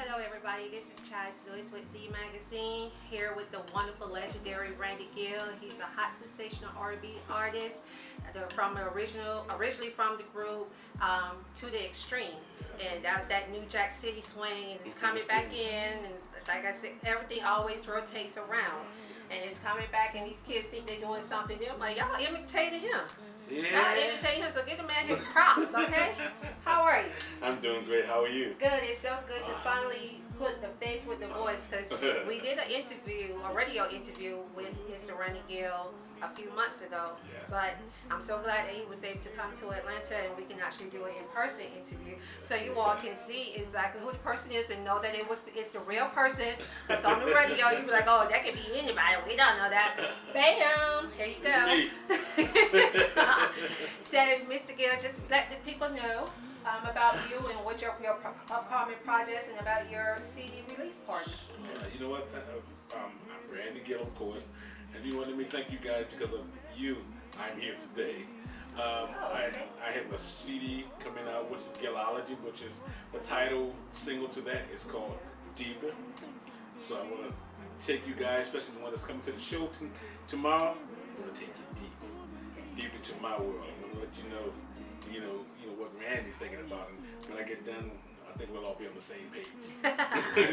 Hello everybody, this is Chaz Lewis with Z Magazine, here with the wonderful legendary Randy Gill. He's a hot sensational R&B artist from originally from the group To the Extreme, and that's that New Jack City swing, and it's coming back in, and like I said, everything always rotates around, and it's coming back, and these kids think they're doing something new. I'm like, y'all imitated him. Y'all imitating him, so give the man his props, okay? How are you? I'm doing great. How are you? Good. It's so good to finally put the face with the voice, because we did a radio interview with Mr. Randy Gill a few months ago. Yeah. But I'm so glad that he was able to come to Atlanta and we can actually do an in-person interview, so you all can see exactly who the person is and know that it's the real person. Because on the radio you be like, oh, that could be anybody. We don't know that. Bam! Here you go. So, Mr. Gill, just let the people know about you and what your upcoming projects and about your CD release party. You know what? I'm Randy Gill, of course. And you wanted me to thank you guys because of you. I'm here today. Okay. I have a CD coming out, which is Gillology, which is the title single to that. It's called Deeper. So I want to take you guys, especially the one that's coming to the show tomorrow. I'm going to take you deep into my world. I'm going to let you know what Randy's thinking about. And when I get done, I think we'll all be on the same page.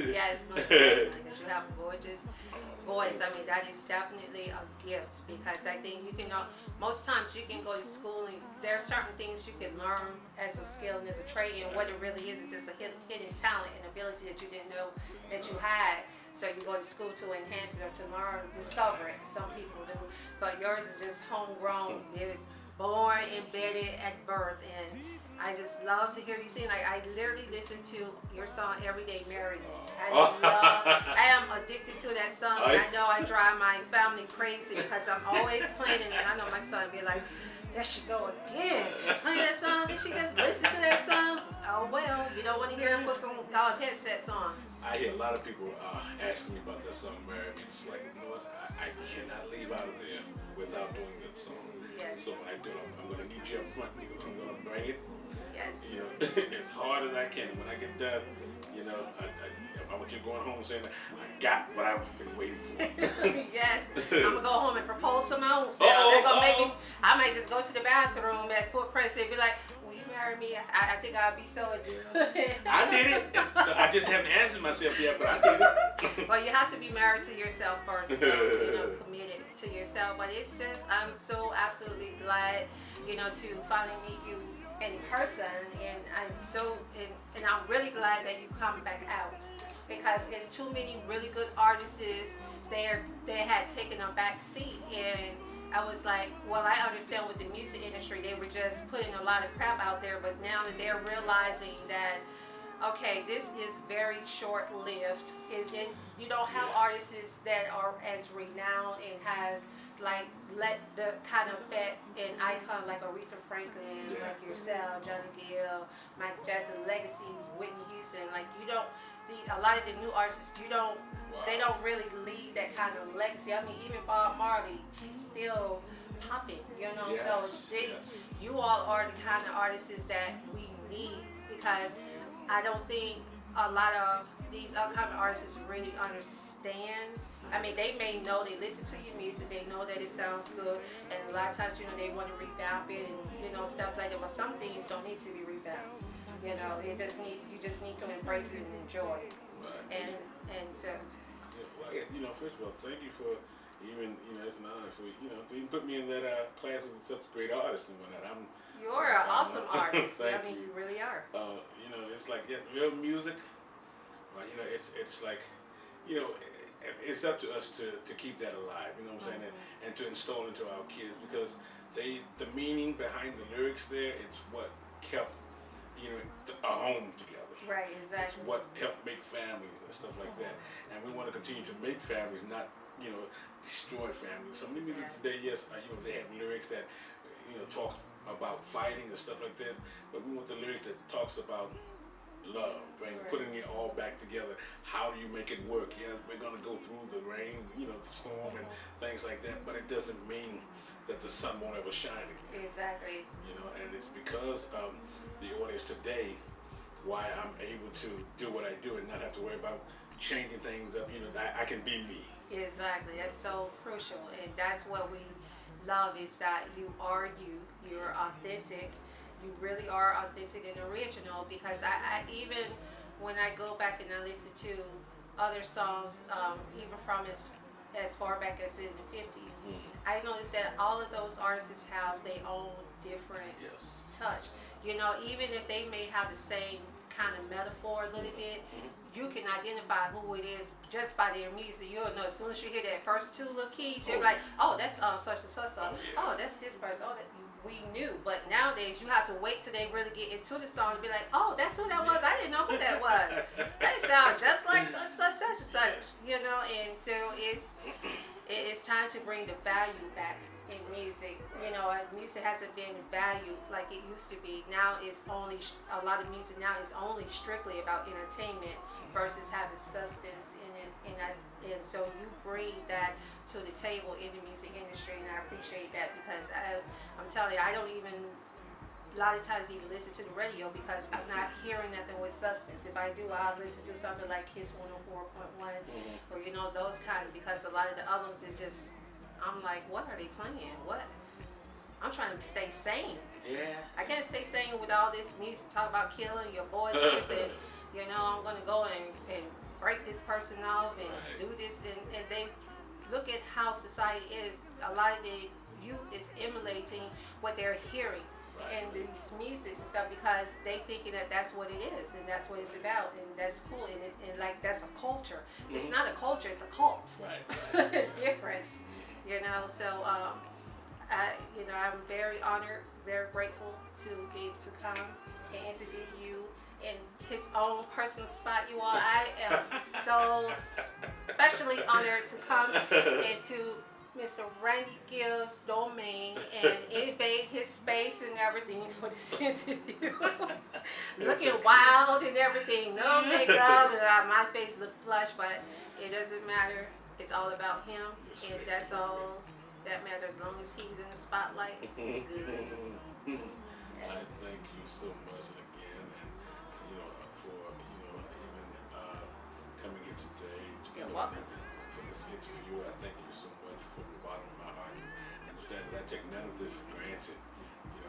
Yes, most definitely, because you have a gorgeous voice. I mean, that is definitely a gift, because I think you can, most times you can go to school and there are certain things you can learn as a skill and as a trade, and what it really is just a hidden talent and ability that you didn't know that you had. So you go to school to enhance it or to learn, discover it. Some people do, but yours is just homegrown. It was born, embedded at birth, and I just love to hear you sing. Like, I literally listen to your song every day, Marry Me. I am addicted to that song, and I know I drive my family crazy because I'm always playing it, and I know my son be like, there she go again, playing that song. Did she just listen to that song? Oh well, you don't want to hear him put some headsets on. I hear a lot of people asking me about that song, Marry Me. It's like, you know what? I cannot leave out of there without doing that song. Yes. So when I do it, I'm going to need you up front because I'm going to bring it. Yes. You know, as hard as I can. When I get done, I want you going home saying, I got what I've been waiting for. Yes. I'm going to go home and propose some my own self. They're going to make me, I might just go to the bathroom at Footprints and be like, will you marry me? I think I'll be so into it. I did it. I just haven't answered myself yet, but I did it. Well, you have to be married to yourself first, committed to yourself. But it's just, I'm so absolutely glad, to finally meet you in person, and I'm really glad that you come back out, because it's too many really good artists they had taken a back seat, and I was like, well, I understand with the music industry they were just putting a lot of crap out there, but now that they're realizing that, okay, this is very short-lived. You don't have artists that are as renowned and has let the kind of effect and icon like Aretha Franklin, like yourself, Johnny Gill, Michael Jackson, legacies, Whitney Houston. Like, you don't. A lot of the new artists, they don't really leave that kind of legacy. I mean, even Bob Marley, he's still popping. Yes, So you all are the kind of artists that we need, because I don't think a lot of these upcoming artists really understand. I mean, they may know, they listen to your music, they know that it sounds good, and a lot of times, they want to revamp it and, stuff like that, but some things don't need to be revamped. You just need to embrace it and enjoy it. Right. And so. Well, I guess, first of all, thank you for even, it's an honor for, to even put me in that class with such great artists and whatnot. You're an awesome artist. Thank you really are. It's like real music. It's like, it's up to us to keep that alive. You know what I'm saying, and to install into our kids, because the meaning behind the lyrics there, it's what kept a home together. Right, exactly. It's what helped make families and stuff like that, and we want to continue to make families, not destroy families. Some of the music today, yes, they have lyrics that talk about fighting and stuff like that, but we want the lyrics that talks about love, putting it all back together. How do you make it work? Yeah, we're gonna go through the rain, the storm and things like that, but it doesn't mean that the sun won't ever shine again. Exactly. And it's because of the audience today why I'm able to do what I do and not have to worry about changing things up. You know, I can be me. Exactly. That's so crucial, and that's what we love is that you are you. You're authentic. You really are authentic and original. Because I even when I go back and I listen to other songs, even from as far back as in the 50s, I noticed that all of those artists have their own different Yes. touch. Even if they may have the same kind of metaphor a little bit, you can identify who it is just by their music. You'll know as soon as you hear that first two little keys, you're like, oh, that's such and such song. Oh, that's this person. Oh, that we knew. But nowadays, you have to wait till they really get into the song and be like, oh, that's who that was. I didn't know who that was. They sound just like such, such, such, and such. And so it's time to bring the value back in music. Music hasn't been valued like it used to be. Now it's only a lot of music now is only strictly about entertainment versus having substance in it. And so you bring that to the table in the music industry, and I appreciate that because I'm telling you, I don't even a lot of times even listen to the radio because I'm not hearing nothing with substance. If I do, I'll listen to something like Kiss 104.1 or those kinds, because a lot of the other ones is just, I'm like, what are they playing? What? I'm trying to stay sane. Yeah. I can't stay sane with all this music talk about killing your boy this and I'm gonna go and break this person off and do this and they look at how society is. A lot of the youth is emulating what they're hearing and these musics and stuff because they thinking that that's what it is and that's what it's about and that's cool and like that's a culture. It's not a culture, it's a cult. Difference. So I'm very honored, very grateful to be able to come and interview you in his own personal spot, you all. I am so especially honored to come into Mr. Randy Gill's domain and invade his space and everything for this interview. Looking wild and everything, no makeup, and my face looked flush, but it doesn't matter. It's all about him, and that's all that matters. As long as he's in the spotlight, good. I thank you so much again, and for even coming here today. You're welcome. For this interview, I thank you so much from the bottom of my heart. Understand that I take none of this for granted.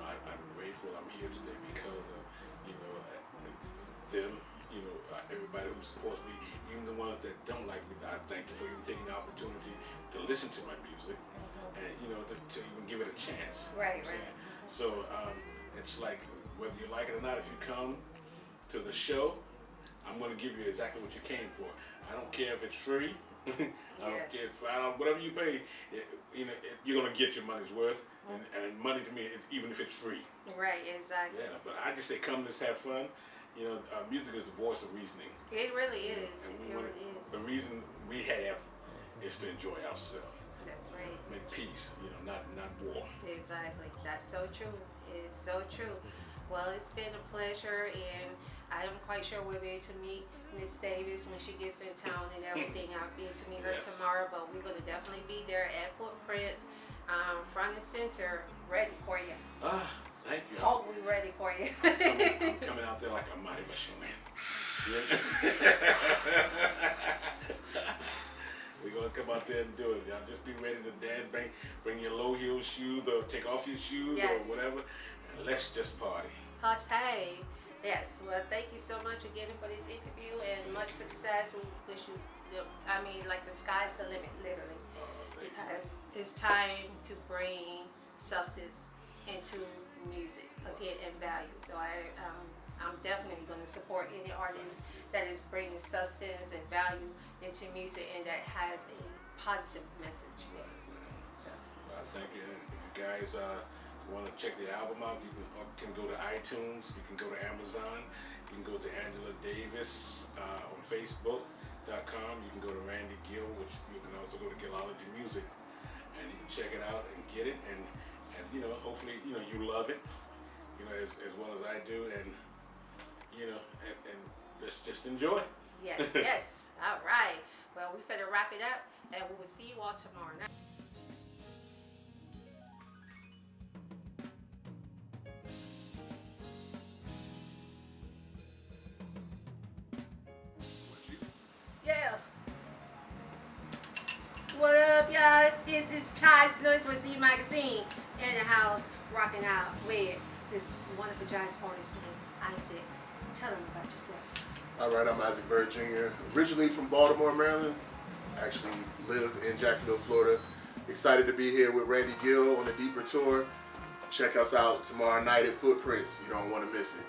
I'm grateful I'm here today because of them. Everybody who supports me, even the ones that don't like me. I thank you for even taking the opportunity to listen to my music and to even give it a chance. Right. So it's like whether you like it or not, if you come to the show, I'm going to give you exactly what you came for. I don't care if it's free. I don't care if whatever you pay. You're going to get your money's worth, and money to me, even if it's free. Right, exactly. Yeah, but I just say, come, let's have fun. Music is the voice of reasoning. It really is. The reason we have is to enjoy ourselves. That's right. Make peace, not war. Exactly. That's so true. It's so true. Well, it's been a pleasure, and I'm quite sure we'll be able to meet Miss Davis when she gets in town and everything. I'll be able to meet her tomorrow, but we're going to definitely be there at Footprints, front and center, ready for you. Thank you. Hope we're ready for you. I'm coming out there like a mighty Russian man. We're going to come out there and do it. Y'all just be ready to dance. Bring your low heel shoes or take off your shoes or whatever. And let's just party. Party. Yes. Well, thank you so much again for this interview and much success. We wish you, like the sky's the limit, literally. Because it's time to bring substance into music again and value. So I'm definitely going to support any artist that is bringing substance and value into music and that has a positive message. So I think if you guys want to check the album out, you can go to iTunes, you can go to Amazon, you can go to Angela Davis on Facebook.com, you can go to Randy Gill, which you can also go to Gillology Music, and you can check it out and get it, and hopefully you love it, as well as I do, and and let's just enjoy. Yes. All right. Well, we better wrap it up, and we will see you all tomorrow night. This is Chai Lewis with Z Magazine in the house, rocking out with this wonderful jazz artist named Isaac. Tell them about yourself. All right, I'm Isaac Byrd Jr., originally from Baltimore, Maryland. Actually live in Jacksonville, Florida. Excited to be here with Randy Gill on the Deeper Tour. Check us out tomorrow night at Footprints. You don't want to miss it.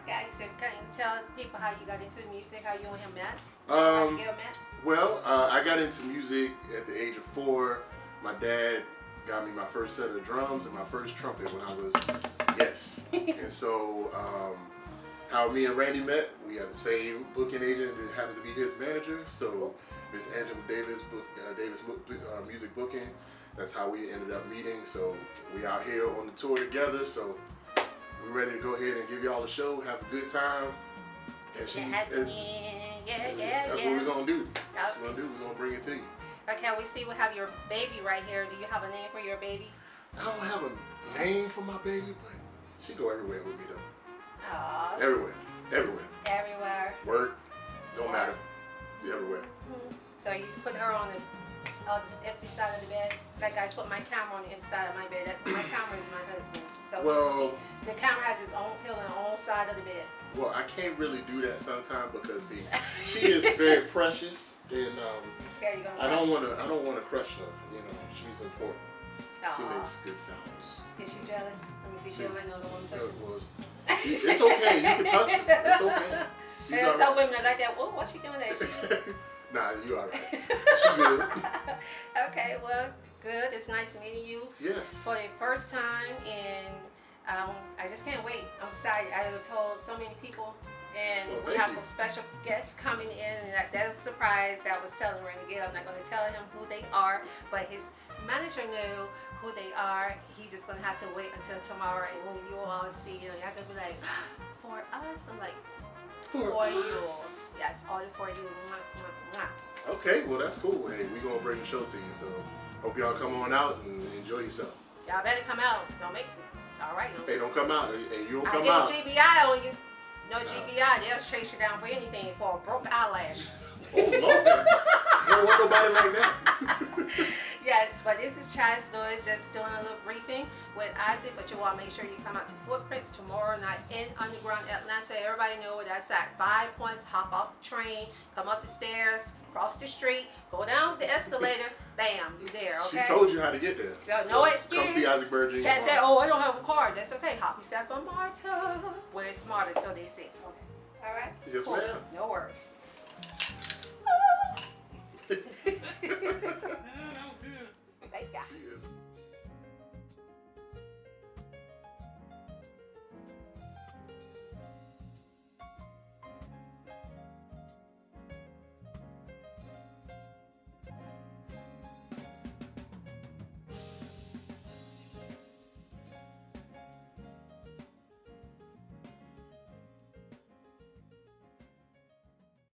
Okay, so can you tell people how you got into music, how you and him met? How you met? Well, I got into music at the age of 4. My dad got me my first set of drums and my first trumpet when I was, yes. And so, how me and Randy met, we had the same booking agent that happens to be his manager. So, Miss Angela Davis, music booking. That's how we ended up meeting. So, we out here on the tour together. So, we're ready to go ahead and give y'all a show, have a good time. And that's what we're gonna do. That's what we're gonna do. We're gonna bring it to you. Okay, we see we have your baby right here. Do you have a name for your baby? I don't have a name for my baby, but she go everywhere with me though. Aww. Everywhere. Everywhere. Work, don't matter. Everywhere. So you put her on the empty side of the bed, like I put my camera on the empty side of my bed. My camera is my husband. So the camera has its own pillow on the own side of the bed. Well, I can't really do that sometimes because see, she is very precious, and I don't want to crush her. You know, she's important. She makes good sounds. Is she jealous? Let me see. She might know the one touch. It's okay. You can touch her. It's okay. There's some women are like that. Whoa, what's she doing that? Nah, you all right. She good. Okay, well, good. It's nice meeting you. Yes. For the first time, and I just can't wait. I'm excited. I have told so many people, and we have some special guests coming in, and that's a surprise that I was telling Randy Gill. I'm not going to tell him who they are, but his manager knew who they are. He's just going to have to wait until tomorrow, and when you all see, you have to be like, for us? I'm like, for you. Yes, all for you. Mwah, mwah, mwah. Okay, well that's cool. Hey, we're gonna bring the show to you, so hope y'all come on out and enjoy yourself. Y'all better come out. Don't make me. All right. Hey, don't come out. Hey, you don't come out. out. I get a GBI on you. No GBI. They'll chase you down for anything, for a broke eyelash. Oh Lord. You don't want nobody like that. Yes, but this is Chai Lewis just doing a little briefing with Isaac, but you want to make sure you come out to Footprints tomorrow night in Underground Atlanta. Everybody know where that's at. 5 Points, hop off the train, come up the stairs, cross the street, go down the escalators, bam, you're there, okay? She told you how to get there. So no excuse. Come see Isaac Byrd Jr. Can't say, oh, I don't have a car. That's okay. Hop yourself on Marta. Where it's smarter, so they say. Okay. All right? Yes, cool. ma'am. No worries.